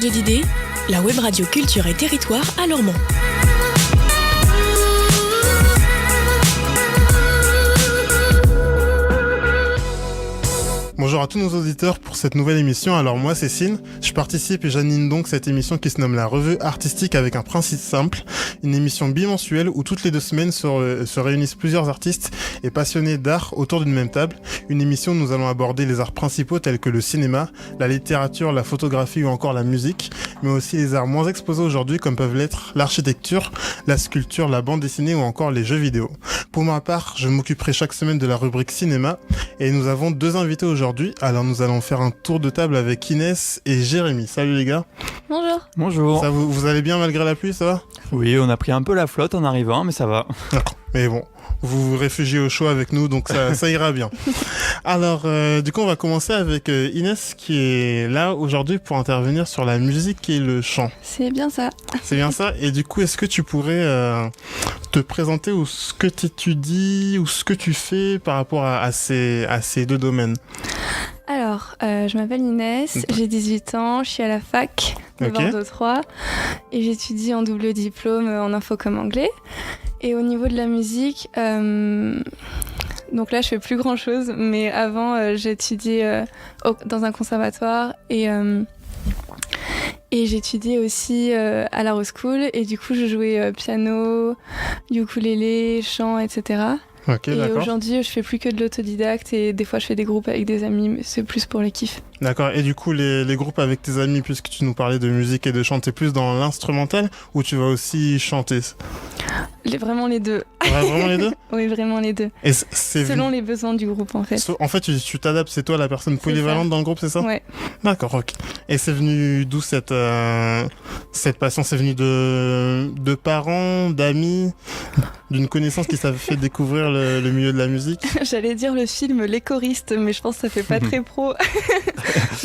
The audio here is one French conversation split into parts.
réseau d'idées, la web radio Culture et Territoire à Lormont. Bonjour à tous nos auditeurs pour cette nouvelle émission. Alors moi c'est Sine, je participe et j'anime donc cette émission qui se nomme la Revue Artistique avec un principe simple, une émission bimensuelle où toutes les 2 semaines se réunissent plusieurs artistes et passionnés d'art autour d'une même table. Une émission où nous allons aborder les arts principaux tels que le cinéma, la littérature, la photographie ou encore la musique, mais aussi les arts moins exposés aujourd'hui comme peuvent l'être l'architecture, la sculpture, la bande dessinée ou encore les jeux vidéo. Pour ma part, je m'occuperai chaque semaine de la rubrique cinéma et nous avons 2 invités aujourd'hui. Alors nous allons faire un tour de table avec Inès et Jérémy. Salut les gars. Bonjour. Bonjour. Ça, vous allez bien malgré la pluie, ça va ? Oui, on a pris un peu la flotte en arrivant, mais ça va. Mais bon, vous vous réfugiez au chaud avec nous, donc ça ira bien. Alors, du coup, on va commencer avec Inès qui est là aujourd'hui pour intervenir sur la musique et le chant. C'est bien ça. C'est bien ça. Et du coup, est-ce que tu pourrais te présenter ou ce que tu étudies ou ce que tu fais par rapport à ces 2 domaines ? Alors, je m'appelle Inès, j'ai 18 ans, je suis à la fac de Bordeaux 3 et j'étudie en double diplôme en info comme anglais. Et au niveau de la musique, donc là je fais plus grand chose, mais avant j'étudiais dans un conservatoire et j'étudiais aussi à la Rose School et du coup je jouais piano, ukulélé, chant, etc. Ok, et d'accord. aujourd'hui, je fais plus que de l'autodidacte et des fois, je fais des groupes avec des amis, mais c'est plus pour le kiff. D'accord. Et du coup, les groupes avec tes amis, puisque tu nous parlais de musique et de chant, t'es plus dans l'instrumental ou tu vas aussi chanter ? Vraiment les deux. Ouais, vraiment les deux ? Oui, vraiment les deux. Et selon les besoins du groupe, en fait. En fait, tu t'adaptes, c'est toi la personne polyvalente dans le groupe, c'est ça ? Ouais. D'accord, ok. Et c'est venu d'où cette passion ? C'est venu de parents, d'amis, d'une connaissance qui t'a fait découvrir le milieu de la musique ? J'allais dire le film Les choristes, mais je pense que ça fait pas très pro.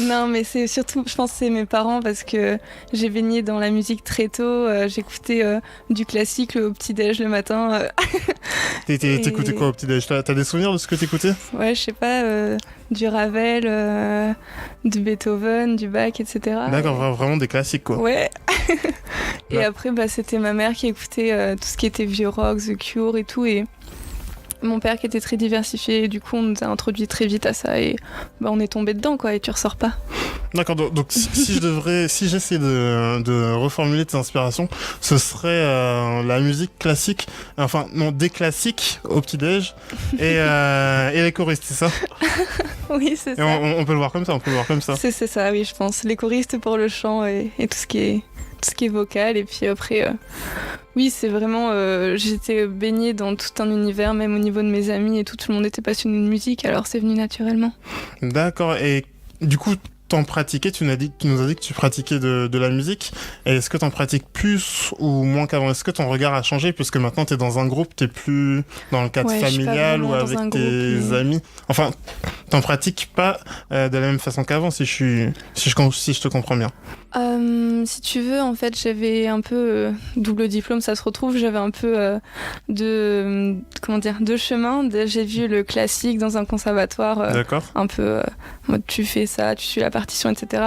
Non, mais c'est surtout, je pense que c'est mes parents parce que j'ai baigné dans la musique très tôt. J'écoutais du classique au petit-déj le matin. T'écoutais quoi au petit-déj ? T'as des souvenirs de ce que t'écoutais ? Ouais, je sais pas, du Ravel, du Beethoven, du Bach, etc. D'accord, vraiment des classiques quoi. Ouais. Et après, c'était ma mère qui écoutait tout ce qui était vieux rock, The Cure et tout. Et mon père qui était très diversifié. Et du coup, on nous a introduit très vite à ça. Et on est tombé dedans, quoi. Et tu ressors pas. D'accord, donc si j'essaie de reformuler tes inspirations, ce serait la musique classique, enfin non, des classiques au petit-déj et les choristes, c'est ça ? Oui, c'est ça. On peut le voir comme ça, C'est ça, oui, je pense. Les choristes pour le chant et tout ce qui est vocal. Et puis après, oui, c'est vraiment... j'étais baignée dans tout un univers, même au niveau de mes amis et tout le monde était passionné de musique, alors c'est venu naturellement. D'accord, et du coup... t'en pratiquais, tu nous as dit que tu pratiquais de la musique. Et est-ce que t'en pratiques plus ou moins qu'avant ? Est-ce que ton regard a changé puisque maintenant t'es dans un groupe, t'es plus dans le cadre familial ou avec tes amis ? Enfin, t'en pratiques pas de la même façon qu'avant si je te comprends bien. Si tu veux, en fait, j'avais un peu double diplôme, ça se retrouve. J'avais un peu deux chemins. J'ai vu le classique dans un conservatoire, un peu mode tu fais ça, tu suis la partition, etc.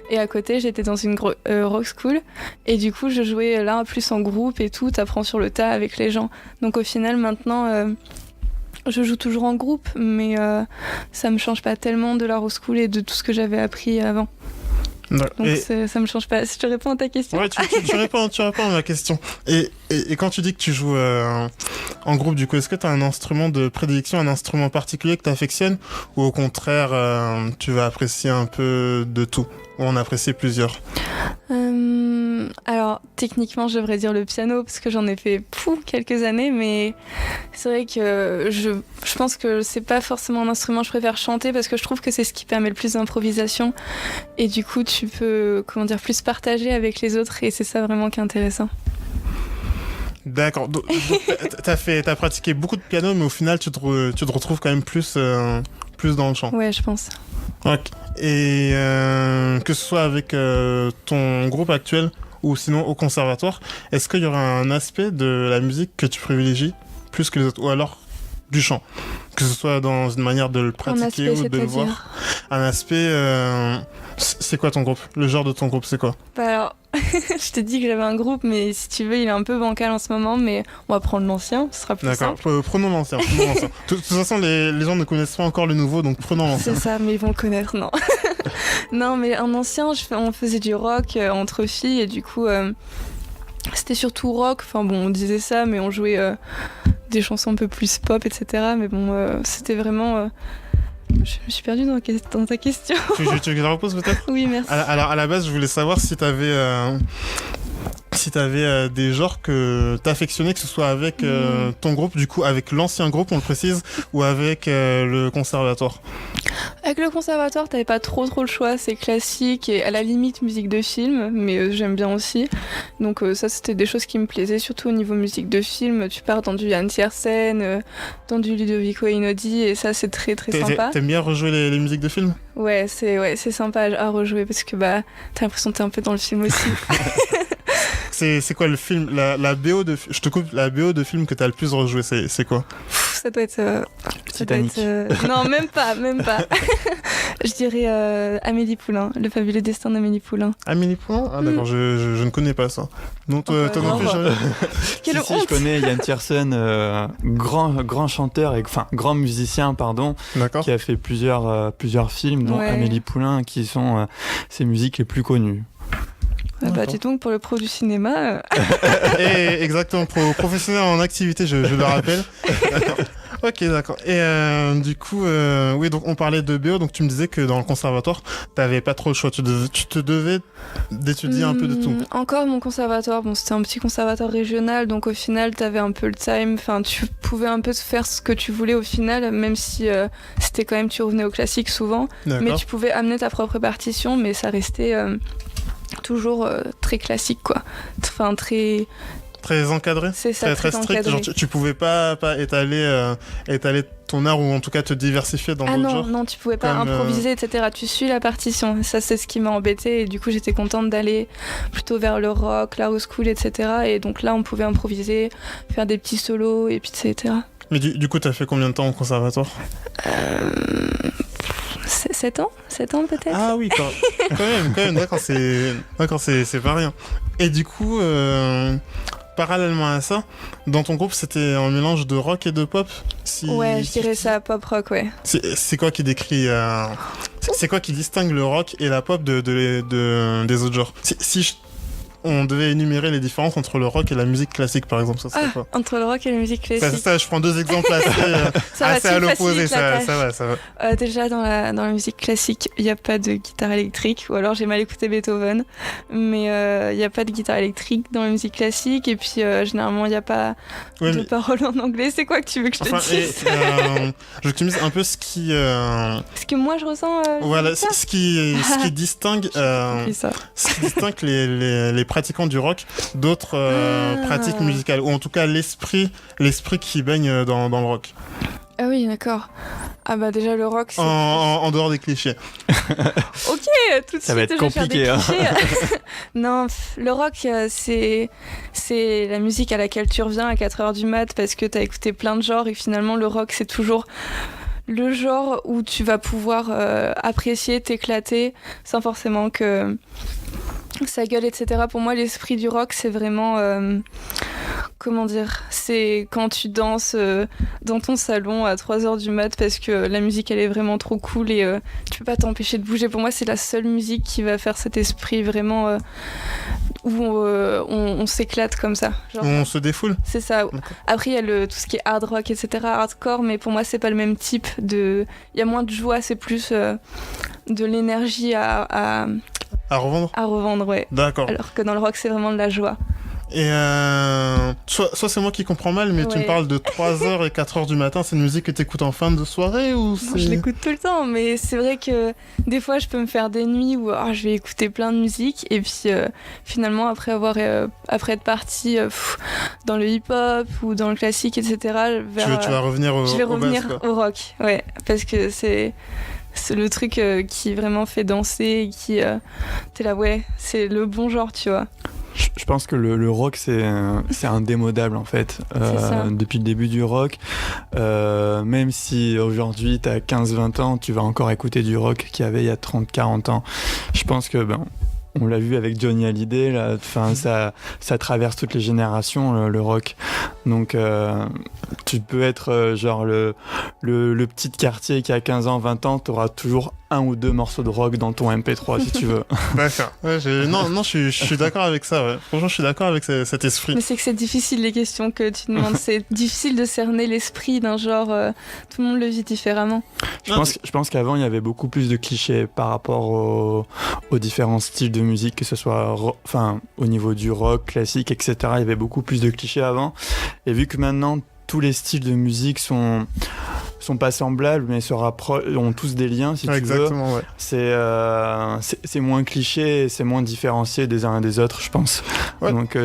Et à côté, j'étais dans une rock school. Et du coup, je jouais là plus en groupe et tout. T'apprends sur le tas avec les gens. Donc au final, maintenant. Je joue toujours en groupe, mais ça me change pas tellement de la rock school et de tout ce que j'avais appris avant. Donc ça me change pas. Si je te réponds à ta question. Ouais, tu réponds à ma question. Et quand tu dis que tu joues en groupe, du coup, est-ce que tu as un instrument de prédilection, un instrument particulier que tu affectionnes, ou au contraire, tu vas apprécier un peu de tout, ou en apprécier plusieurs ? Alors, techniquement, je devrais dire le piano, parce que j'en ai fait quelques années, mais c'est vrai que je pense que c'est pas forcément un instrument. Je préfère chanter, parce que je trouve que c'est ce qui permet le plus d'improvisation. Et du coup, tu peux, plus partager avec les autres, et c'est ça vraiment qui est intéressant. D'accord. Donc, t'as pratiqué beaucoup de piano, mais au final, tu te retrouves quand même plus dans le chant. Ouais, je pense. Ok. Et que ce soit avec ton groupe actuel ou sinon au conservatoire, est-ce qu'il y aura un aspect de la musique que tu privilégies plus que les autres ? Ou alors du chant, que ce soit dans une manière de le pratiquer ou de le voir. Un aspect, c'est quoi ton groupe? Le genre de ton groupe, c'est quoi? Alors, je t'ai dit que j'avais un groupe, mais si tu veux, il est un peu bancal en ce moment, mais on va prendre l'ancien, ce sera plus simple. D'accord, prenons l'ancien. De toute façon, les gens ne connaissent pas encore le nouveau, donc prenons l'ancien. C'est ça, mais ils vont le connaître, non. Non, mais un ancien, on faisait du rock entre filles, et du coup, c'était surtout rock. Enfin bon, on disait ça, mais on jouait des chansons un peu plus pop, etc. Mais bon, c'était vraiment... Je me suis perdue dans ta question. Tu veux que je la repose peut-être? Oui, merci. Alors à la base, je voulais savoir si t'avais des genres que t'affectionnais, que ce soit avec ton groupe, du coup avec l'ancien groupe, on le précise, ou avec le conservatoire. Avec le conservatoire, t'avais pas trop le choix, c'est classique et à la limite musique de film, mais j'aime bien aussi. Donc ça, c'était des choses qui me plaisaient, surtout au niveau musique de film. Tu pars dans du Yann Tiersen, dans du Ludovico Einaudi, et ça, c'est très très sympa. T'aimes bien rejouer les musiques de film? Ouais, c'est sympa à rejouer parce que t'as l'impression que t'es un peu dans le film aussi. C'est quoi le film, la BO de... Je te coupe, la BO de film que t'as le plus rejoué, c'est quoi? Ça doit être... Titanic. Non, même pas. Je dirais Amélie Poulain, Le fabuleux destin d'Amélie Poulain. Amélie Poulain? Ah d'accord, je ne connais pas ça. Donc toi non plus, Quelle honte. Si, je connais Yann Tiersen, grand chanteur, grand musicien, pardon, qui a fait plusieurs films, dont Amélie Poulain, qui sont ses musiques les plus connues. Dis donc, pour le pro du cinéma... Et exactement, professionnel en activité, je le rappelle. D'accord. Ok, d'accord. Et du coup, oui, donc on parlait de BO, donc tu me disais que dans le conservatoire, t'avais pas trop le choix, tu te devais d'étudier un peu de tout. Encore mon conservatoire, c'était un petit conservatoire régional, donc au final, t'avais un peu le time, tu pouvais un peu faire ce que tu voulais au final, même si c'était quand même, tu revenais au classique souvent, mais tu pouvais amener ta propre partition, mais ça restait... toujours très classique, quoi. Enfin, très encadré. C'est ça, très strict. Genre, tu pouvais pas étaler ton art, ou en tout cas te diversifier dans d'autres genres. Non, tu pouvais pas improviser, etc. Tu suis la partition. Ça, c'est ce qui m'a embêtée, et du coup, j'étais contente d'aller plutôt vers le rock, la house school, etc. Et donc là, on pouvait improviser, faire des petits solos, et puis etc. Mais du coup, t'as fait combien de temps au conservatoire? 7 ans peut-être. Ah oui, quand même, d'accord, c'est pas rien. Et du coup, parallèlement à ça, dans ton groupe, c'était un mélange de rock et de pop? Ouais, je dirais ça, pop-rock, ouais. C'est quoi qui décrit... c'est quoi qui distingue le rock et la pop des autres genres? Si on devait énumérer les différences entre le rock et la musique classique, par exemple, ça serait quoi? Entre le rock et la musique classique. C'est ça, je prends deux exemples assez à l'opposé, ça va. Déjà, dans la musique classique, il n'y a pas de guitare électrique, ou alors j'ai mal écouté Beethoven, mais il n'y a pas de guitare électrique dans la musique classique, et puis généralement, il n'y a pas de paroles en anglais. C'est quoi que tu veux que je te dise? Je optimise un peu ce qui... Ce que moi, je ressens... voilà, ce qui distingue... ce qui distingue les pratiquants du rock d'autres pratiques musicales, ou en tout cas l'esprit qui baigne dans le rock. Ah oui, d'accord. Ah bah déjà le rock, c'est... En dehors des clichés. Ok, tout de suite, ça va être compliqué. Non, le rock, c'est la musique à laquelle tu reviens à 4h du mat parce que t'as écouté plein de genres, et finalement le rock, c'est toujours... le genre où tu vas pouvoir apprécier, t'éclater, sans forcément que ça gueule, etc. Pour moi, l'esprit du rock, c'est vraiment... comment dire, c'est quand tu danses dans ton salon à 3h du mat parce que la musique, elle est vraiment trop cool, et tu peux pas t'empêcher de bouger. Pour moi, c'est la seule musique qui va faire cet esprit vraiment... où on s'éclate comme ça. Genre, on se défoule. C'est ça. Okay. Après, il y a tout ce qui est hard rock, etc., hardcore, mais pour moi, c'est pas le même type de... Il y a moins de joie, c'est plus de l'énergie à revendre. À revendre, ouais. D'accord. Alors que dans le rock, c'est vraiment de la joie. Et soit c'est moi qui comprends mal, mais tu me parles de 3h et 4h du matin, c'est une musique que t'écoutes en fin de soirée ou c'est... Je l'écoute tout le temps, mais c'est vrai que des fois je peux me faire des nuits où je vais écouter plein de musique, et puis finalement après être partie dans le hip-hop ou dans le classique, etc. Tu vas revenir au Je vais revenir au rock, ouais, parce que c'est le truc qui vraiment fait danser, et qui... t'es là, ouais, c'est le bon genre, tu vois. Je pense que le rock, c'est indémodable en fait. Depuis le début du rock, même si aujourd'hui tu as 15-20 ans, tu vas encore écouter du rock qu'il y avait il y a 30-40 ans. Je pense que on l'a vu avec Johnny Hallyday, là, ça traverse toutes les générations, le rock. Donc, tu peux être genre le petit quartier qui a 15 ans, 20 ans, tu auras toujours 1 ou 2 morceaux de rock dans ton MP3 si tu veux. D'accord. Ouais, je suis d'accord avec ça. Ouais. Franchement, je suis d'accord avec cet esprit. Mais c'est que c'est difficile les questions que tu demandes. C'est difficile de cerner l'esprit d'un genre. Tout le monde le vit différemment. Je pense qu'avant, il y avait beaucoup plus de clichés par rapport aux différents styles de musique, que ce soit au niveau du rock, classique, etc. Il y avait beaucoup plus de clichés avant. Et vu que maintenant, tous les styles de musique sont pas semblables, mais ont tous des liens, si tu veux. Ouais. C'est moins cliché, c'est moins différencié des uns et des autres, je pense. Ouais. Donc,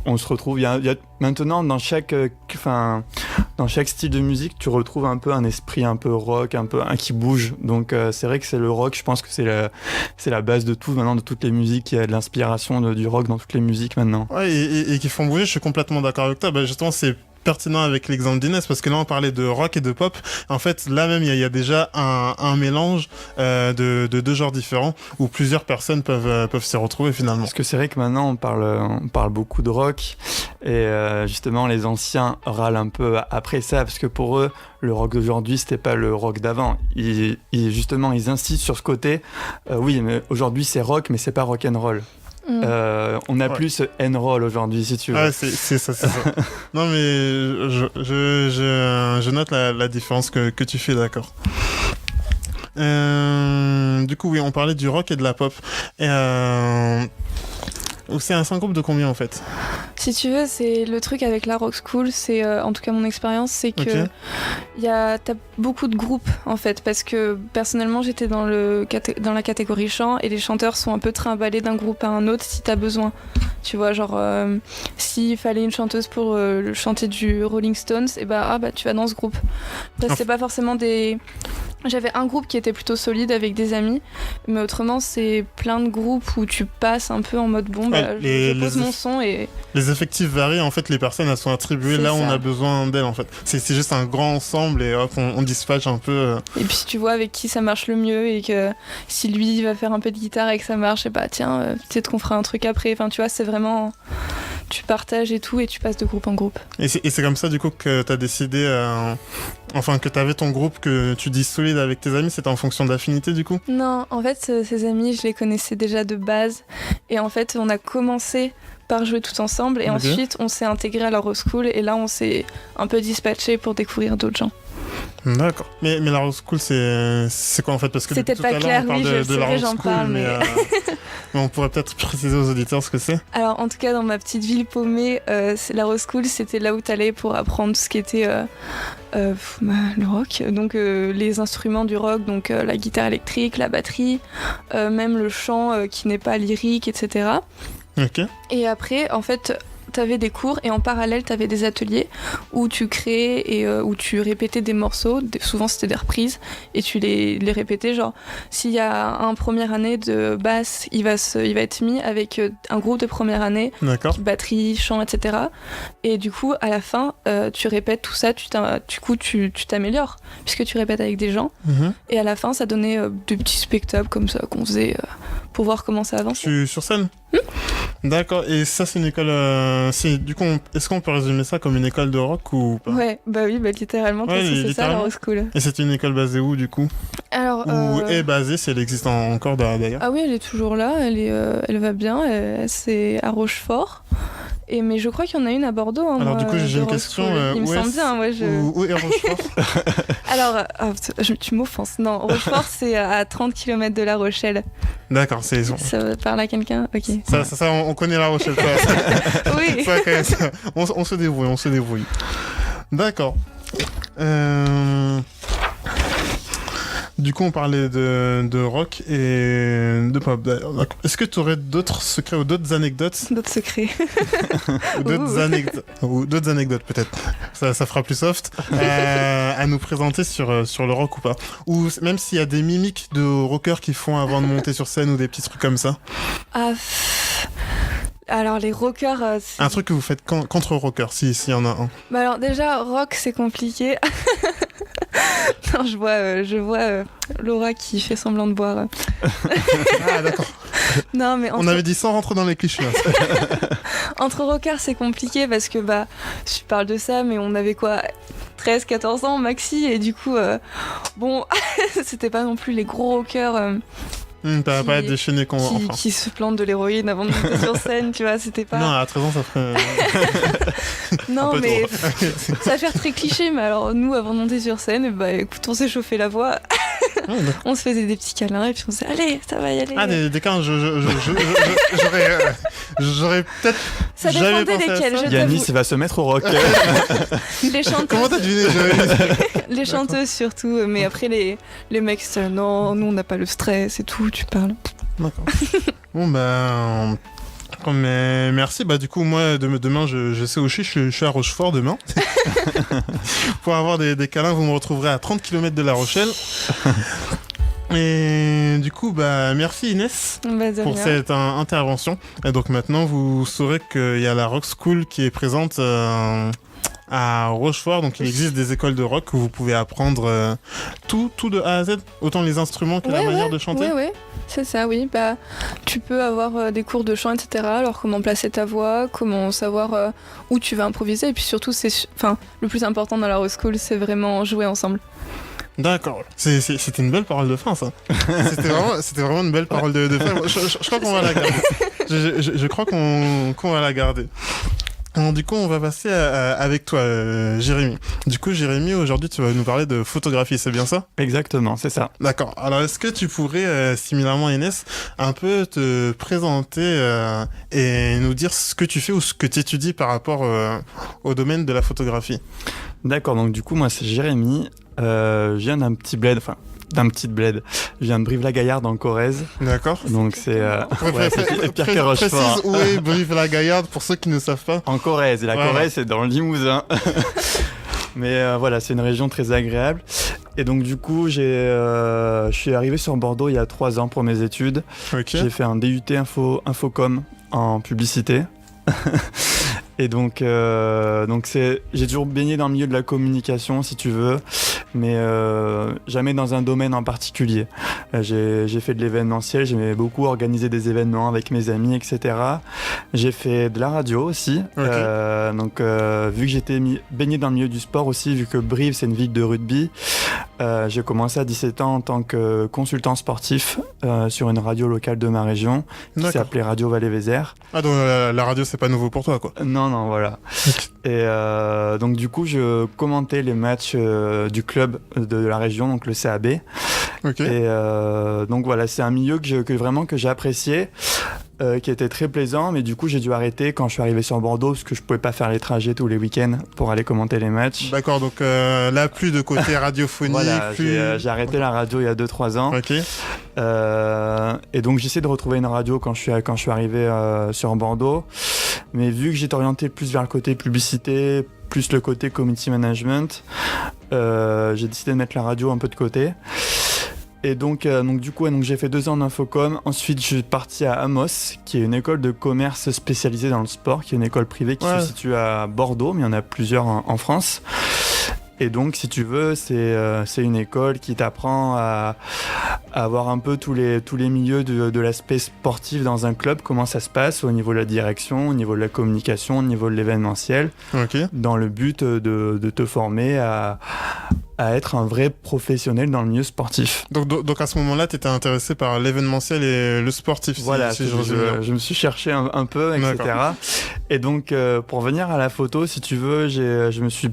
on se retrouve. Il y a maintenant dans chaque style de musique, tu retrouves un peu un esprit un peu rock, un qui bouge. Donc, c'est vrai que c'est le rock. Je pense que c'est la base de tout maintenant, de toutes les musiques. Il y a de l'inspiration du rock dans toutes les musiques maintenant. Ouais, et qui font bouger. Je suis complètement d'accord avec toi. Justement, c'est pertinent avec l'exemple d'Inès, parce que là on parlait de rock et de pop. En fait, là même il y a déjà un mélange de 2 genres différents où plusieurs personnes peuvent s'y retrouver finalement. Parce que c'est vrai que maintenant on parle beaucoup de rock et justement les anciens râlent un peu après ça, parce que pour eux le rock d'aujourd'hui c'était pas le rock d'avant. Justement ils insistent sur ce côté oui, mais aujourd'hui c'est rock, mais c'est pas rock and roll. On a plus N-roll aujourd'hui, si tu veux. Ouais, c'est ça. Non, mais je note la différence que tu fais, d'accord. Du coup, oui, on parlait du rock et de la pop. C'est un groupe de combien en fait ? Si tu veux, c'est le truc avec la rock school, c'est en tout cas mon expérience, c'est que t'as beaucoup de groupes en fait, parce que personnellement j'étais dans la catégorie chant et les chanteurs sont un peu trimballés d'un groupe à un autre si t'as besoin. Tu vois, genre s'il fallait une chanteuse pour chanter du Rolling Stones, et tu vas dans ce groupe. Après, c'est pas forcément des... J'avais un groupe qui était plutôt solide avec des amis, mais autrement c'est plein de groupes où tu passes un peu en mode je pose mon son et... Les effectifs varient, en fait les personnes elles sont attribuées là où on a besoin d'elles en fait. C'est juste un grand ensemble et hop on dispatche un peu. Et puis tu vois avec qui ça marche le mieux et que si lui va faire un peu de guitare et que ça marche, et peut-être qu'on fera un truc après. Enfin tu vois, c'est vraiment... Tu partages et tout et tu passes de groupe en groupe. Et c'est comme ça du coup que t'as décidé... que t'avais ton groupe que tu dis solide avec tes amis, c'était en fonction d'affinité du coup ? Non, en fait ces amis je les connaissais déjà de base et en fait on a commencé par jouer tout ensemble et ensuite on s'est intégré à la rock school et là on s'est un peu dispatché pour découvrir d'autres gens. D'accord. Mais la rock school c'est quoi en fait ? Parce que c'était pas clair, oui, je de la rock j'en school, parle, mais on pourrait peut-être préciser aux auditeurs ce que c'est. Alors en tout cas dans ma petite ville paumée, la rock school c'était là où t'allais pour apprendre ce qui était le rock, donc les instruments du rock, donc la guitare électrique, la batterie, même le chant qui n'est pas lyrique, etc. Ok. Et après en fait t'avais des cours et en parallèle t'avais des ateliers où tu créais et où tu répétais des morceaux, souvent c'était des reprises et tu les répétais, genre s'il y a un première année de basse il va être mis avec un groupe de première année, batterie, chant, etc. Et du coup à la fin tu répètes tout ça, tu t'améliores puisque tu répètes avec des gens et à la fin ça donnait des petits spectacles comme ça qu'on faisait pour voir comment ça avance. Sur scène ? D'accord, et ça c'est une école... du coup, est-ce qu'on peut résumer ça comme une école de rock ou pas ? Ouais, littéralement, c'est ça la rock school. Et c'est une école basée où du coup ? Alors, où est basée, si elle existe encore d'ailleurs ? Ah oui, elle est toujours là, elle va bien, c'est à Rochefort. Mais je crois qu'il y en a une à Bordeaux. Alors du coup, j'ai une question. Il me semble bien. Où est Rochefort ? Alors, tu m'offenses. Non, Rochefort, c'est à 30 km de La Rochelle. D'accord, c'est... Ça parle à quelqu'un ? Ok. Ça, on connaît La Rochelle. Oui. Ça, on se débrouille. D'accord. Du coup, on parlait de rock et de pop. Est-ce que tu aurais d'autres secrets ou d'autres anecdotes ? D'autres secrets. ou d'autres anecdotes, peut-être. Ça fera plus soft. À nous présenter sur le rock ou pas. Ou même s'il y a des mimiques de rockers qu'ils font avant de monter sur scène ou des petits trucs comme ça. Alors les rockers... Un truc que vous faites contre rockers, s'il y en a un. Bah alors déjà, rock c'est compliqué. Non, je vois Laura qui fait semblant de boire. Ah d'accord. Non, mais on avait dit sans rentrer dans les clichés. Entre rockers c'est compliqué parce que je parle de ça, mais on avait quoi 13-14 ans maxi, et du coup bon c'était pas non plus les gros rockers t'as pas être déchaîné qui se plantent de l'héroïne avant de monter sur scène, tu vois, c'était pas... Non, à 13 ans ça ferait... Non, mais ça va faire très cliché, mais alors nous, avant de monter sur scène, écoute, on s'est chauffé la voix, on se faisait des petits câlins, et puis on s'est dit, allez, ça va y aller. Ah, des câlins, j'aurais peut-être... Ça dépendait lesquels, Yanis va se mettre au rock. Les chanteuses... Comment t'as deviné? Les chanteuses surtout, mais après les mecs, non, nous on n'a pas le stress et tout, tu parles. D'accord. Bon mais merci, du coup moi demain je sais où je suis à Rochefort demain. Pour avoir des câlins, vous me retrouverez à 30 km de La Rochelle. Et du coup merci Inès pour cette intervention. Et donc maintenant vous saurez qu'il y a la Rock School qui est présente à Rochefort, donc il existe des écoles de rock où vous pouvez apprendre tout de A à Z, autant les instruments que la manière de chanter. Oui, c'est ça, oui. Tu peux avoir des cours de chant, etc. Alors comment placer ta voix, comment savoir où tu vas improviser, et puis surtout, le plus important dans la Rock School, c'est vraiment jouer ensemble. D'accord, c'était une belle parole de fin, ça. C'était vraiment une belle parole de fin. Je crois qu'on va la garder. Je crois qu'on va la garder. Alors, du coup, on va passer avec toi, Jérémy. Du coup, Jérémy, aujourd'hui, tu vas nous parler de photographie, c'est bien ça? Exactement, c'est ça. D'accord. Alors, est-ce que tu pourrais, similairement à Inès, un peu te présenter et nous dire ce que tu fais ou ce que tu étudies par rapport au domaine de la photographie? D'accord, donc du coup, moi, c'est Jérémy. Je viens d'un petit bled, je viens de Brive-la-Gaillarde en Corrèze. D'accord. Donc c'est pire que Rochefort. Précise où est Brive-la-Gaillarde pour ceux qui ne savent pas. En Corrèze, et Corrèze c'est dans le Limousin. Mais c'est une région très agréable. Et donc du coup, je suis arrivé sur Bordeaux il y a 3 ans pour mes études. Okay. J'ai fait un DUT Infocom en publicité. Et donc j'ai toujours baigné dans le milieu de la communication, si tu veux, mais jamais dans un domaine en particulier. J'ai fait de l'événementiel, j'aimais beaucoup organiser des événements avec mes amis, etc. J'ai fait de la radio aussi. Okay. Vu que j'étais baigné dans le milieu du sport aussi, vu que Brive c'est une ville de rugby, j'ai commencé à 17 ans en tant que consultant sportif sur une radio locale de ma région qui s'appelait Radio Val-et-Vézère. Ah donc la radio c'est pas nouveau pour toi quoi? Non, voilà. Et donc du coup, je commentais les matchs du club de la région, donc le CAB. Okay. Et donc voilà, c'est un milieu que j'ai apprécié, qui était très plaisant, mais du coup j'ai dû arrêter quand je suis arrivé sur Bordeaux parce que je pouvais pas faire les trajets tous les week-ends pour aller commenter les matchs. D'accord, donc là plus de côté radiophonique. Voilà, j'ai arrêté la radio il y a 2-3 ans. Ok. Et donc j'essaie de retrouver une radio quand je suis arrivé sur Bordeaux, mais vu que j'étais orienté plus vers le côté publicité, plus le côté community management, j'ai décidé de mettre la radio un peu de côté. Et donc du coup, j'ai fait 2 ans d'Infocom. Ensuite, je suis parti à Amos, qui est une école de commerce spécialisée dans le sport, qui est une école privée qui se situe à Bordeaux, mais il y en a plusieurs en France. Et donc, si tu veux, c'est une école qui t'apprend à avoir un peu tous les milieux de l'aspect sportif dans un club, comment ça se passe au niveau de la direction, au niveau de la communication, au niveau de l'événementiel, dans le but de te former à être un vrai professionnel dans le milieu sportif. Donc à ce moment-là, tu étais intéressé par l'événementiel et le sportif. Voilà, je me suis cherché un peu, etc. D'accord. Et donc, pour venir à la photo, si tu veux, je me suis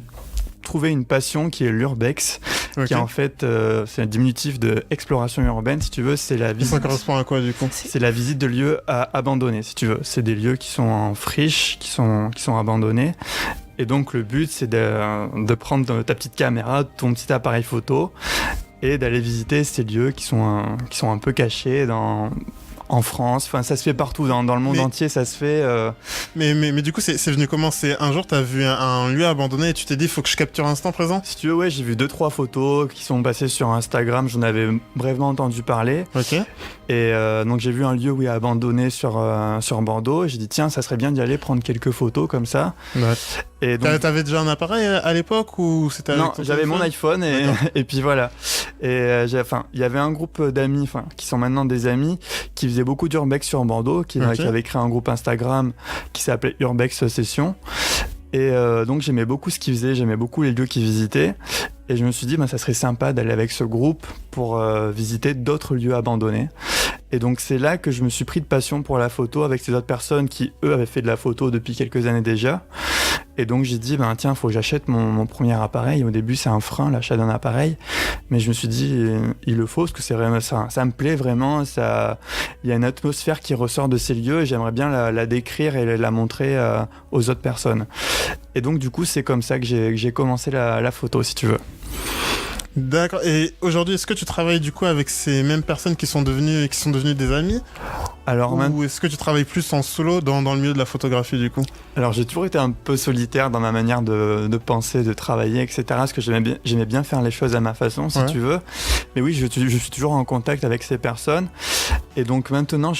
trouvé une passion qui est l'urbex, qui est en fait c'est un diminutif de exploration urbaine, si tu veux. C'est la visite. Ça correspond à quoi du coup? C'est la visite de lieux abandonnés, si tu veux. C'est des lieux qui sont en friche, qui sont abandonnés. Et donc le but c'est de prendre ta petite caméra, ton petit appareil photo et d'aller visiter ces lieux qui sont un peu cachés en France. Enfin, ça se fait partout dans le monde entier, ça se fait. Mais du coup, c'est venu comment? C'est un jour, t'as vu un lieu abandonné et tu t'es dit, faut que je capture l'instant présent? Si tu veux, ouais, j'ai vu 2-3 photos qui sont passées sur Instagram. J'en avais brièvement entendu parler. Ok. Et donc j'ai vu un lieu abandonné sur Bordeaux. Et j'ai dit tiens, ça serait bien d'y aller prendre quelques photos comme ça. Ouais. Et donc, t'avais déjà un appareil à l'époque ou c'était non, j'avais mon iPhone et puis voilà. Et il y avait un groupe d'amis, qui sont maintenant des amis, qui faisaient beaucoup d'urbex sur Bordeaux, qui avaient créé un groupe Instagram qui s'appelait Urbex Session. Et donc j'aimais beaucoup ce qu'ils faisaient, j'aimais beaucoup les lieux qu'ils visitaient. Et je me suis dit, ça serait sympa d'aller avec ce groupe pour visiter d'autres lieux abandonnés. Et donc c'est là que je me suis pris de passion pour la photo avec ces autres personnes qui, eux, avaient fait de la photo depuis quelques années déjà. Et donc j'ai dit, tiens, faut que j'achète mon premier appareil. Au début, c'est un frein, l'achat d'un appareil. Mais je me suis dit, il le faut, parce que c'est vraiment ça me plaît vraiment. Il y a une atmosphère qui ressort de ces lieux et j'aimerais bien la décrire et la montrer aux autres personnes. Et donc du coup, c'est comme ça que j'ai commencé la photo, si tu veux. D'accord. Et aujourd'hui, est-ce que tu travailles du coup avec ces mêmes personnes qui sont devenues des amis? Ou est-ce que tu travailles plus en solo dans le milieu de la photographie du coup? Alors j'ai toujours été un peu solitaire dans ma manière de penser, de travailler, etc. Parce que j'aimais bien faire les choses à ma façon, si tu veux. Mais oui, je suis toujours en contact avec ces personnes. Et donc maintenant,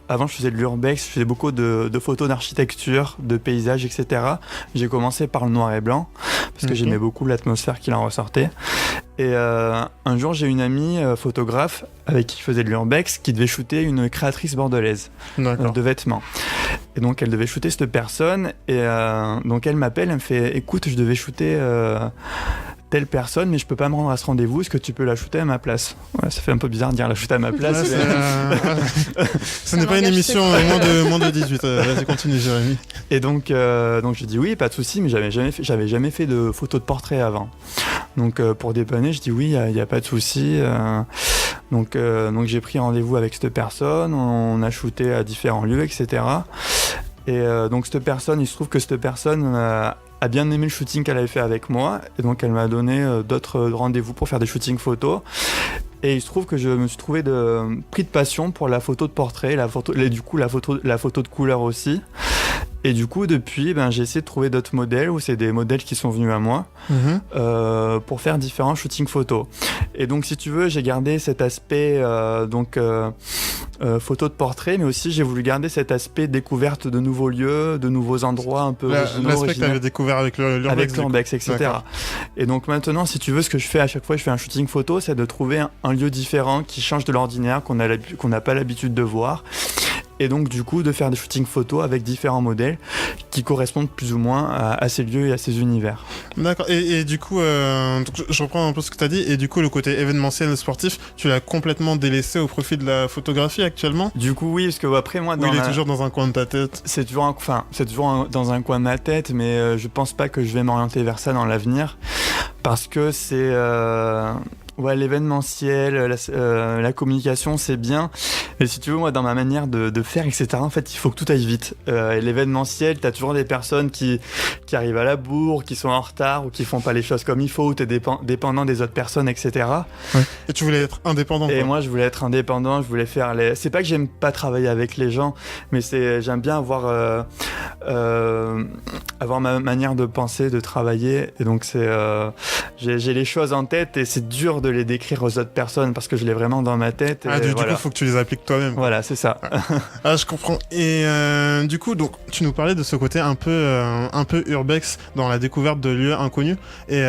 avant, je faisais de l'urbex, je faisais beaucoup de photos d'architecture, de paysages, etc. J'ai commencé par le noir et blanc, parce que j'aimais beaucoup l'atmosphère qu'il en ressortait. Et un jour, j'ai une amie photographe avec qui je faisais de l'urbex qui devait shooter une créatrice bordelaise de vêtements. Et donc, elle devait shooter cette personne. Et donc, elle m'appelle, elle me fait « Écoute, je devais shooter telle personne, mais je peux pas me rendre à ce rendez-vous. Est-ce que tu peux la shooter à ma place ?» Ouais, ça fait un peu bizarre de dire la shooter à ma place. Ce n'est pas une émission moins de 18. Vas-y, continue, Jérémy. Et donc je dis oui, pas de souci, mais j'avais jamais fait de photos de portrait avant. Donc pour dépanner, je dis oui, il y a pas de souci. Donc j'ai pris rendez-vous avec cette personne, on a shooté à différents lieux, etc. Et donc cette personne, il se trouve que cette personne a bien aimé le shooting qu'elle avait fait avec moi, et donc elle m'a donné d'autres rendez-vous pour faire des shootings photos. Et il se trouve que je me suis pris de passion pour la photo de portrait, la photo de couleur aussi. Et du coup, depuis, j'ai essayé de trouver d'autres modèles, ou c'est des modèles qui sont venus à moi, pour faire différents shootings photos. Et donc, si tu veux, j'ai gardé cet aspect photo de portrait, mais aussi j'ai voulu garder cet aspect découverte de nouveaux lieux, de nouveaux endroits un peu originaux. L'aspect que tu avais découvert avec l'urbex, etc. D'accord. Et donc maintenant, si tu veux, ce que je fais à chaque fois que je fais un shooting photo, c'est de trouver un lieu différent qui change de l'ordinaire, qu'on n'a pas l'habitude de voir. Et donc du coup de faire des shootings photos avec différents modèles qui correspondent plus ou moins à ces lieux et à ces univers. D'accord. Et du coup, je reprends un peu ce que tu as dit, et du coup le côté événementiel sportif, tu l'as complètement délaissé au profit de la photographie actuellement? Du coup oui, parce que après moi... il est toujours dans un coin de ta tête? C'est toujours dans un coin de ma tête, mais je pense pas que je vais m'orienter vers ça dans l'avenir, parce que c'est... l'événementiel, la communication, c'est bien. Mais si tu veux, moi, dans ma manière de faire, etc., en fait, il faut que tout aille vite. L'événementiel, t'as toujours des personnes qui arrivent à la bourre, qui sont en retard, ou qui font pas les choses comme il faut, ou t'es dépendant des autres personnes, etc. Ouais. Et tu voulais être indépendant, Et moi, je voulais être indépendant, je voulais faire c'est pas que j'aime pas travailler avec les gens, mais j'aime bien avoir ma manière de penser, de travailler. Et donc, j'ai les choses en tête, et c'est dur de les décrire aux autres personnes parce que je l'ai vraiment dans ma tête. Du coup, il faut que tu les appliques toi-même. Voilà, c'est ça. Je comprends. Et du coup, donc, tu nous parlais de ce côté un peu urbex dans la découverte de lieux inconnus. Et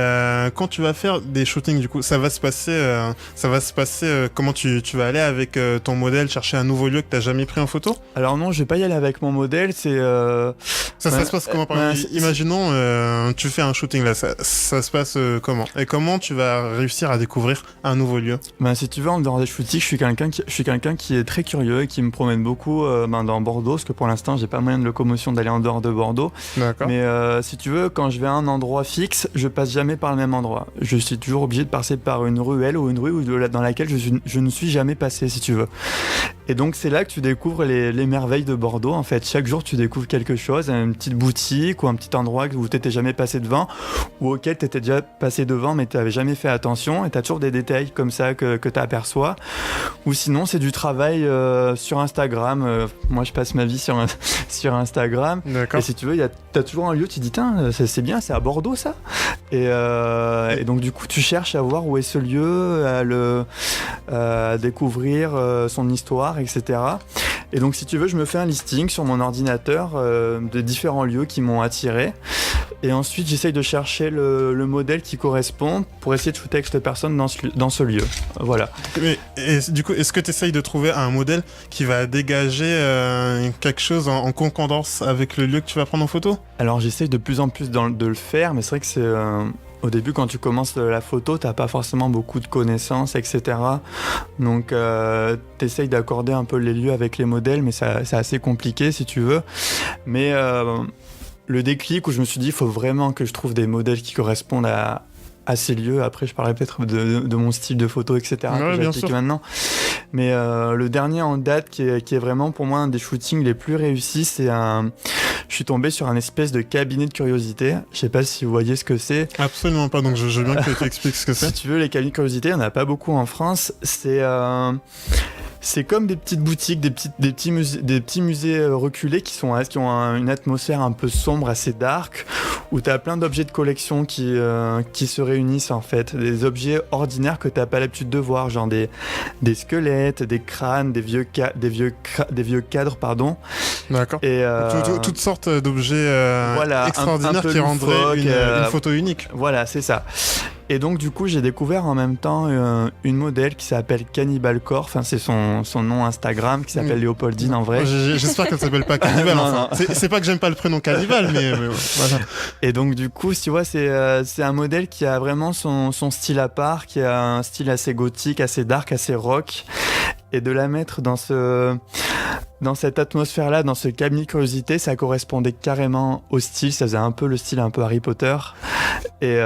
quand tu vas faire des shootings, du coup, ça va se passer comment tu vas aller avec ton modèle chercher un nouveau lieu que tu n'as jamais pris en photo? Alors non, je vais pas y aller avec mon modèle. Ça se passe comment? Imaginons, tu fais un shooting là, ça se passe comment? Et comment tu vas réussir à découvrir un nouveau lieu? Si tu veux, en dehors des shootings, je suis quelqu'un qui est très curieux et qui me promène beaucoup dans Bordeaux, parce que pour l'instant j'ai pas moyen de locomotion d'aller en dehors de Bordeaux. D'accord. Mais si tu veux, quand je vais à un endroit fixe, je passe jamais par le même endroit. Je suis toujours obligé de passer par une ruelle ou une rue dans laquelle je ne suis jamais passé, si tu veux. Et donc c'est là que tu découvres les merveilles de Bordeaux. En fait, chaque jour tu découvres quelque chose, une petite boutique ou un petit endroit où tu n'étais jamais passé devant ou auquel tu étais déjà passé devant mais tu n'avais jamais fait attention, et tu as toujours des détails comme ça que tu aperçois. Ou sinon c'est du travail sur Instagram. Moi je passe ma vie sur Instagram. D'accord. Et si tu veux, tu as toujours un lieu, tu te dis tiens, c'est bien, c'est à Bordeaux ça. Et donc du coup tu cherches à voir où est ce lieu, à découvrir son histoire, etc. Et donc si tu veux, je me fais un listing sur mon ordinateur de différents lieux qui m'ont attiré, et ensuite j'essaye de chercher le modèle qui correspond pour essayer de shooter avec cette personne dans ce lieu. Voilà. Et du coup, est-ce que tu essayes de trouver un modèle qui va dégager quelque chose en concordance avec le lieu que tu vas prendre en photo ? Alors j'essaye de plus en plus de le faire, mais c'est vrai que c'est... Au début, quand tu commences la photo, t'as pas forcément beaucoup de connaissances, etc. Donc, t'essayes d'accorder un peu les lieux avec les modèles, mais c'est assez compliqué, si tu veux. Mais le déclic où je me suis dit, il faut vraiment que je trouve des modèles qui correspondent à ces lieux. Après, je parlerai peut-être de mon style de photo, etc. Ouais, que j'applique maintenant. Mais le dernier en date, qui est vraiment pour moi un des shootings les plus réussis, je suis tombé sur un espèce de cabinet de curiosité. Je sais pas si vous voyez ce que c'est. Absolument pas, donc je veux bien que tu expliques ce que c'est. Si tu veux, les cabinets de curiosité, il n'y en a pas beaucoup en France. C'est comme des petites boutiques, des petits musées reculés qui ont une atmosphère un peu sombre, assez dark, où tu as plein d'objets de collection qui se réunissent en fait. Des objets ordinaires que tu n'as pas l'habitude de voir, genre des squelettes, des crânes, des vieux cadres, pardon. D'accord. Et toutes sortes d'objets voilà, extraordinaires qui rendraient une photo unique. Voilà, c'est ça. Et donc du coup j'ai découvert en même temps une modèle qui s'appelle Cannibal Core, enfin c'est son nom Instagram, qui s'appelle Léopoldine en vrai. J'espère qu'elle s'appelle pas Cannibal. Non. C'est pas que j'aime pas le prénom Cannibal, mais voilà. Et donc du coup, tu vois, c'est un modèle qui a vraiment son style à part, qui a un style assez gothique, assez dark, assez rock, et de la mettre dans cette atmosphère-là, dans ce cabinet de curiosité, ça correspondait carrément au style, ça faisait un peu le style un peu Harry Potter. Et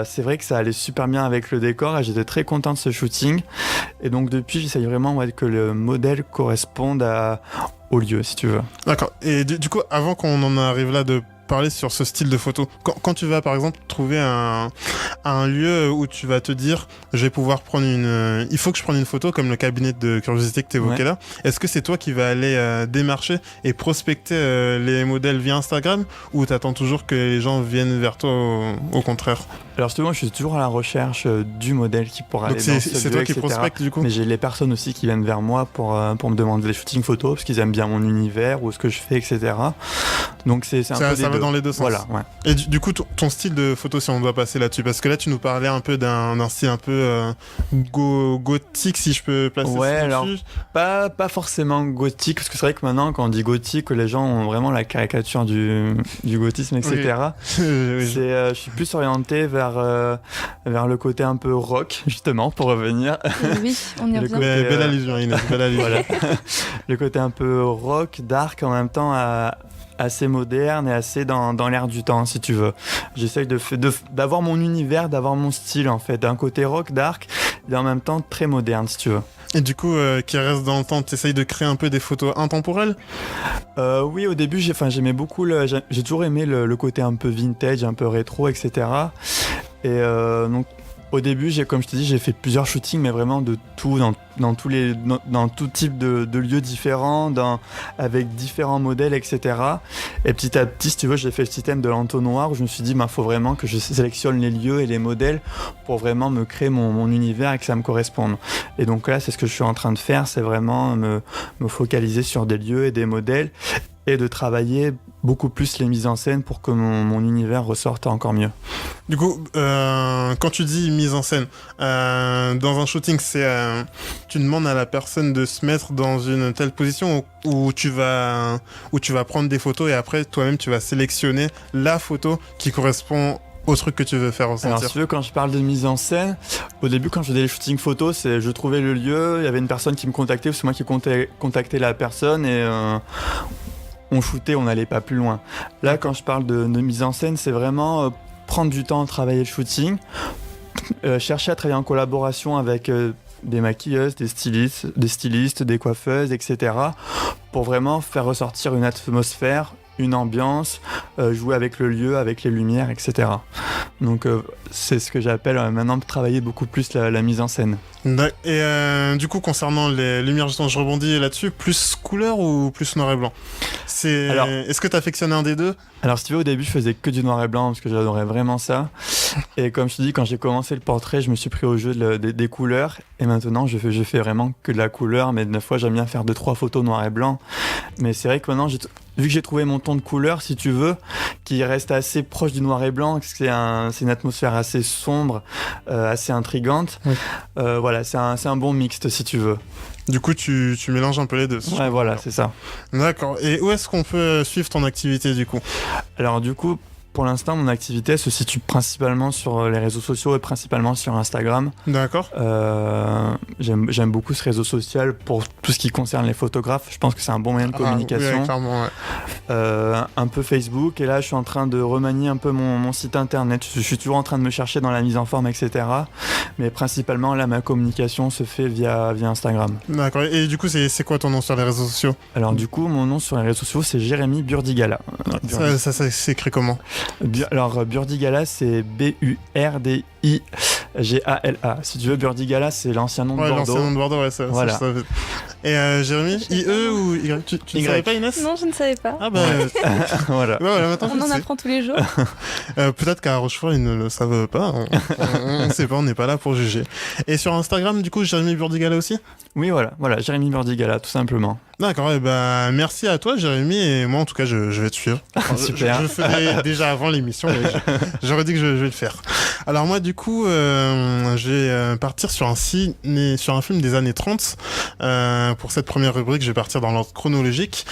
c'est vrai que ça allait super bien avec le décor, et j'étais très content de ce shooting. Et donc depuis, j'essaye vraiment que le modèle corresponde au lieu, si tu veux. D'accord. Et du coup, avant qu'on en arrive là de parler sur ce style de photo, quand tu vas par exemple trouver un lieu où tu vas te dire je vais pouvoir prendre il faut que je prenne une photo, comme le cabinet de curiosité que tu évoquais là, est-ce que c'est toi qui vas aller démarcher et prospecter les modèles via Instagram, ou tu attends toujours que les gens viennent vers toi au contraire? Alors justement, je suis toujours à la recherche du modèle qui pourra aller dans ce lieu, c'est toi qui prospectes du coup? Mais j'ai les personnes aussi qui viennent vers moi pour me demander des shootings photos, parce qu'ils aiment bien mon univers ou ce que je fais, etc. Donc c'est un peu ça va dans les deux sens. Voilà, ouais. Et du coup, ton style de photo, si on doit passer là-dessus, parce que là, tu nous parlais un peu d'un style un peu gothique, si je peux placer ça dessus. Alors, pas forcément gothique, parce que c'est vrai que maintenant, quand on dit gothique, les gens ont vraiment la caricature du gothisme, etc. Oui. Je suis plus orienté vers le côté un peu rock, justement, pour revenir. Oui, on y revient. Belle allusion, Inès, belle allusion. Voilà. Le côté un peu rock, dark, en même temps assez moderne et assez dans l'air du temps, si tu veux. J'essaye d'avoir mon univers, d'avoir mon style, en fait, d'un côté rock, dark, et en même temps très moderne, si tu veux. Et du coup, qui reste dans le temps, tu essayes de créer un peu des photos intemporelles? Oui, au début, j'aimais beaucoup, j'ai toujours aimé le côté un peu vintage, un peu rétro, etc. Et donc, au début, comme je te dis, j'ai fait plusieurs shootings, mais vraiment de tout, dans tout type de lieux différents, avec différents modèles, etc. Et petit à petit, si tu veux, j'ai fait le système de l'entonnoir, où je me suis dit, faut vraiment que je sélectionne les lieux et les modèles pour vraiment me créer mon univers et que ça me corresponde. Et donc là, c'est ce que je suis en train de faire, c'est vraiment me focaliser sur des lieux et des modèles, et de travailler beaucoup plus les mises en scène pour que mon univers ressorte encore mieux. Du coup, quand tu dis mise en scène, dans un shooting, tu demandes à la personne de se mettre dans une telle position où tu vas prendre des photos, et après, toi-même, tu vas sélectionner la photo qui correspond au truc que tu veux faire ressentir. Alors si tu veux, quand je parle de mise en scène, au début quand je faisais les shootings photos, je trouvais le lieu, il y avait une personne qui me contactait, ou c'est moi qui contactais la personne, et on shootait, on n'allait pas plus loin. Là, quand je parle de mise en scène, c'est vraiment prendre du temps à travailler le shooting, chercher à travailler en collaboration avec des maquilleuses, des stylistes, des coiffeuses, etc. pour vraiment faire ressortir une atmosphère, une ambiance, jouer avec le lieu, avec les lumières, etc. Donc c'est ce que j'appelle maintenant travailler beaucoup plus la mise en scène. Et du coup, concernant les lumières, justement, je rebondis là-dessus, plus couleur ou plus noir et blanc? Est-ce que tu affectionnes un des deux? Alors si tu veux, au début je faisais que du noir et blanc parce que j'adorais vraiment ça. Et comme je te dis, quand j'ai commencé le portrait, je me suis pris au jeu des couleurs. Et maintenant je fais vraiment que de la couleur, mais des fois j'aime bien faire 2-3 photos noir et blanc. Mais c'est vrai que maintenant, vu que j'ai trouvé mon ton de couleur, si tu veux, qui reste assez proche du noir et blanc, c'est une atmosphère assez sombre, assez intrigante. Oui. Voilà, c'est un bon mixte si tu veux. Du coup, tu mélanges un peu les deux. Ouais, voilà, c'est ça. D'accord. Et où est-ce qu'on peut suivre ton activité du coup? Alors du coup, pour l'instant, mon activité se situe principalement sur les réseaux sociaux et principalement sur Instagram. D'accord. J'aime beaucoup ce réseau social pour tout ce qui concerne les photographes. Je pense que c'est un bon moyen de communication. Oui, clairement, ouais. Un peu Facebook. Et là, je suis en train de remanier un peu mon site internet. Je suis toujours en train de me chercher dans la mise en forme, etc. Mais principalement, là, ma communication se fait via Instagram. D'accord. Et du coup, c'est quoi ton nom sur les réseaux sociaux? Alors du coup, mon nom sur les réseaux sociaux, c'est Jérémy Burdigala. Ça s'écrit comment? Alors Burdigala, c'est Burdigala. Si tu veux, Burdigala, c'est l'ancien nom de Bordeaux. L'ancien nom de Bordeaux, ouais, ça. Voilà. Ça. Et Jérémy, IE ou Y? Tu ne savais pas, Inès? Non, je ne savais pas. Ah bah... voilà. On en apprend tous les jours. Peut-être qu'à Rochefort, ils ne le savent pas. On ne sait pas, on n'est pas là pour juger. Et sur Instagram, du coup, Jérémy Burdigala aussi? Oui, voilà, Jérémy Burdigala, tout simplement. D'accord, et merci à toi, Jérémy, et moi, en tout cas, je vais te suivre. Super. Je le ferai déjà avant l'émission, mais j'aurais dit que je vais le faire. Alors moi, du coup, je vais partir sur un film des années 30. Pour cette première rubrique, je vais partir dans l'ordre chronologique.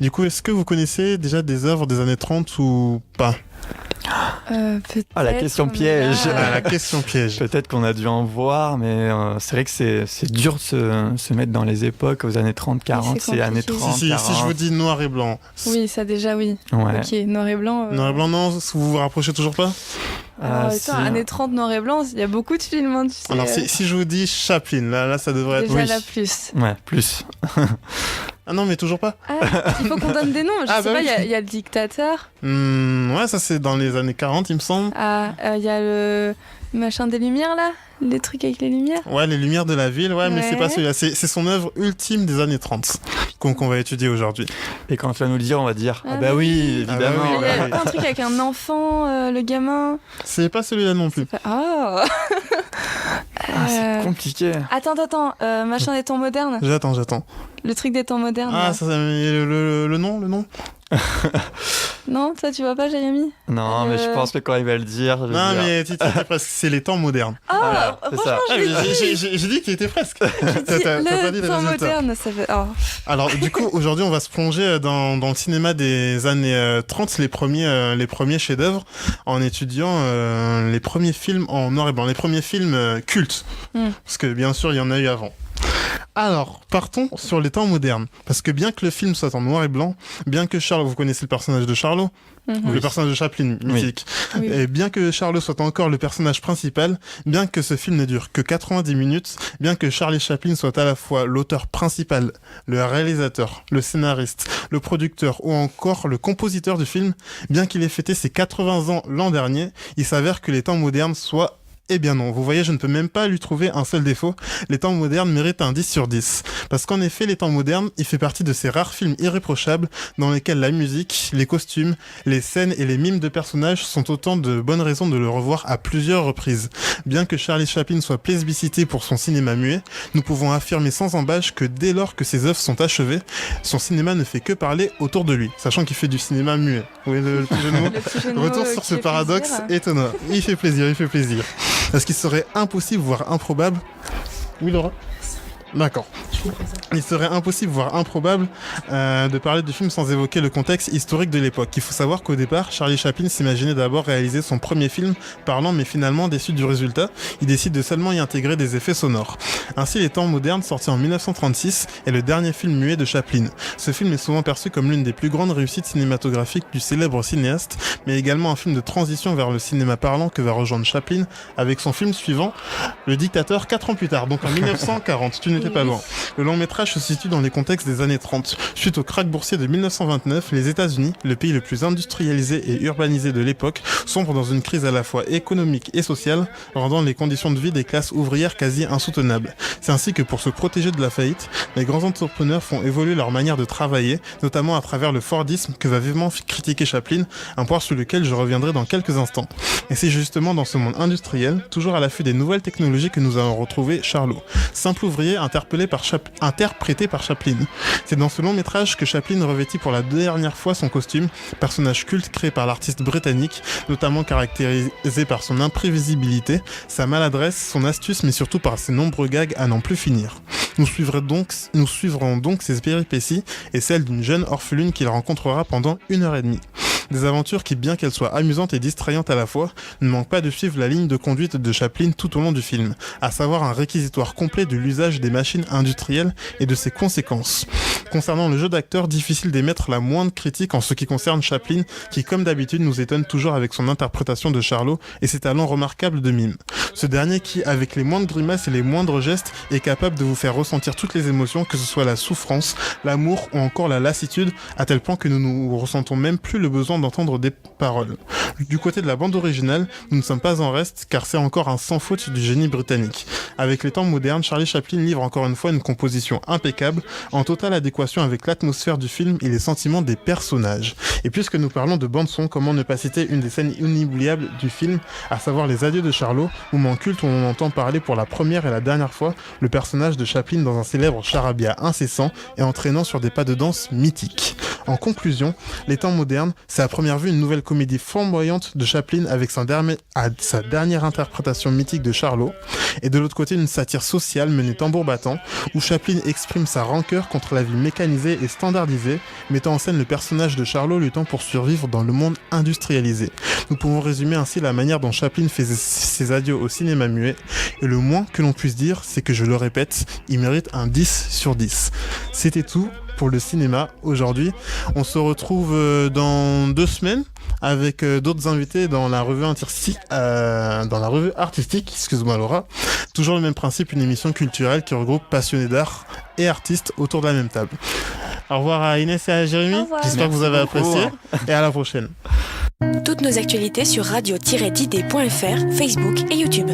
Du coup, est-ce que vous connaissez déjà des œuvres des années 30 ou pas? La question piège. La question piège. Peut-être qu'on a dû en voir, mais c'est vrai que c'est dur de se mettre dans les époques aux années 30, 40, c'est années 30, si 40. Si je vous dis noir et blanc. Oui, ça déjà, oui. Ouais. Ok, noir et blanc. Noir et blanc, non, vous vous rapprochez toujours pas? Années 30, noir et blanc, il y a beaucoup de films, hein, tu sais. Alors, si je vous dis Chaplin, là ça devrait être... Déjà, là, plus. Ouais, plus. Ah non, mais toujours pas. Il faut qu'on donne des noms. Je sais pas, il y a le dictateur. Ouais, ça c'est dans les années 40, il me semble. Il y a le machin des lumières, là. Les trucs avec les lumières. Ouais, les lumières de la ville, ouais. Mais c'est pas celui-là. C'est son œuvre ultime des années 30 qu'on va étudier aujourd'hui. Et quand tu vas nous le dire, on va dire oui, évidemment. Il y a un truc avec un enfant, le gamin. C'est pas celui-là non plus. C'est compliqué. Attends, machin des temps modernes. J'attends. Le truc des temps modernes. Ça, le nom. Non, ça tu vois pas, Jérémy? Non, mais je pense que quand il va le dire, je vais non, dire. mais tu presque, c'est les temps modernes. Voilà, c'est ça. J'ai dit qu'il était presque. T'as pas dit les temps résultats. moderne, ça fait... Alors, du coup, aujourd'hui, on va se plonger dans le cinéma des années 30, les premiers chefs-d'œuvre, en étudiant les premiers films en noir et blanc, les premiers films cultes. Parce que, bien sûr, il y en a eu avant. Alors, partons sur les temps modernes. Parce que bien que le film soit en noir et blanc, bien que Charlot, vous connaissez le personnage de Charlot, le personnage de Chaplin, mythique, oui. Et bien que Charlot soit encore le personnage principal, bien que ce film ne dure que 90 minutes, bien que Charlie Chaplin soit à la fois l'auteur principal, le réalisateur, le scénariste, le producteur ou encore le compositeur du film, bien qu'il ait fêté ses 80 ans l'an dernier, il s'avère que les temps modernes soient... Eh bien non, vous voyez, je ne peux même pas lui trouver un seul défaut. Les temps modernes méritent un 10 sur 10. Parce qu'en effet, les temps modernes, il fait partie de ces rares films irréprochables dans lesquels la musique, les costumes, les scènes et les mimes de personnages sont autant de bonnes raisons de le revoir à plusieurs reprises. Bien que Charlie Chaplin soit plébiscité pour son cinéma muet, nous pouvons affirmer sans embâche que dès lors que ses œuvres sont achevées, son cinéma ne fait que parler autour de lui, sachant qu'il fait du cinéma muet. Oui, le petit jeu de mots. Retour sur ce paradoxe étonnant. Il fait plaisir. Est-ce qu'il serait impossible, voire improbable? Oui, Laura? D'accord. Il serait impossible, voire improbable, de parler du film sans évoquer le contexte historique de l'époque. Il faut savoir qu'au départ, Charlie Chaplin s'imaginait d'abord réaliser son premier film parlant, mais finalement, déçu du résultat, il décide de seulement y intégrer des effets sonores. Ainsi, Les Temps modernes, sorti en 1936, est le dernier film muet de Chaplin. Ce film est souvent perçu comme l'une des plus grandes réussites cinématographiques du célèbre cinéaste, mais également un film de transition vers le cinéma parlant que va rejoindre Chaplin avec son film suivant, Le Dictateur, 4 ans plus tard, donc en 1940. Tu n'étais pas loin. Le long métrage se situe dans les contextes des années 30. Suite au krach boursier de 1929, les États-Unis, le pays le plus industrialisé et urbanisé de l'époque, sombrent dans une crise à la fois économique et sociale, rendant les conditions de vie des classes ouvrières quasi insoutenables. C'est ainsi que pour se protéger de la faillite, les grands entrepreneurs font évoluer leur manière de travailler, notamment à travers le Fordisme que va vivement critiquer Chaplin, un point sur lequel je reviendrai dans quelques instants. Et c'est justement dans ce monde industriel, toujours à l'affût des nouvelles technologies, que nous allons retrouver Charlot, simple ouvrier interprété par Chaplin. C'est dans ce long métrage que Chaplin revêtit pour la dernière fois son costume, personnage culte créé par l'artiste britannique, notamment caractérisé par son imprévisibilité, sa maladresse, son astuce, mais surtout par ses nombreux gags à n'en plus finir. Nous suivrons donc ses péripéties et celles d'une jeune orpheline qu'il rencontrera pendant 1h30. Des aventures qui, bien qu'elles soient amusantes et distrayantes à la fois, ne manquent pas de suivre la ligne de conduite de Chaplin tout au long du film, à savoir un réquisitoire complet de l'usage des machines industrielles et de ses conséquences. Concernant le jeu d'acteur, difficile d'émettre la moindre critique en ce qui concerne Chaplin, qui comme d'habitude nous étonne toujours avec son interprétation de Charlot et ses talents remarquables de mime. Ce dernier qui, avec les moindres grimaces et les moindres gestes, est capable de vous faire ressentir toutes les émotions, que ce soit la souffrance, l'amour ou encore la lassitude, à tel point que nous ne ressentons même plus le besoin d'entendre des paroles. Du côté de la bande originale, nous ne sommes pas en reste, car c'est encore un sans faute du génie britannique. Avec Les Temps modernes, Charlie Chaplin livre encore une fois une composition impeccable, en totale adéquation avec l'atmosphère du film et les sentiments des personnages. Et puisque nous parlons de bande-son, comment ne pas citer une des scènes inoubliables du film, à savoir Les Adieux de Charlot, moment culte où on entend parler pour la première et la dernière fois le personnage de Chaplin dans un célèbre charabia incessant et entraînant sur des pas de danse mythiques. En conclusion, Les Temps modernes, c'est à première vue une nouvelle comédie flamboyante de Chaplin avec sa dernière interprétation mythique de Charlot, et de l'autre côté une satire sociale menée tambour battant, où Chaplin exprime sa rancœur contre la vie mécanisée et standardisée, mettant en scène le personnage de Charlot luttant pour survivre dans le monde industrialisé. Nous pouvons résumer ainsi la manière dont Chaplin fait ses adieux au cinéma muet, et le moins que l'on puisse dire, c'est que, je le répète, il mérite un 10 sur 10. C'était tout pour le cinéma aujourd'hui. On se retrouve dans 2 semaines avec d'autres invités dans la revue artistique, excuse-moi Laura. Toujours le même principe, une émission culturelle qui regroupe passionnés d'art et artistes autour de la même table. Au revoir à Inès et à Jérémy. J'espère que vous avez apprécié et à la prochaine. Toutes nos actualités sur radio-didée.fr, Facebook et YouTube.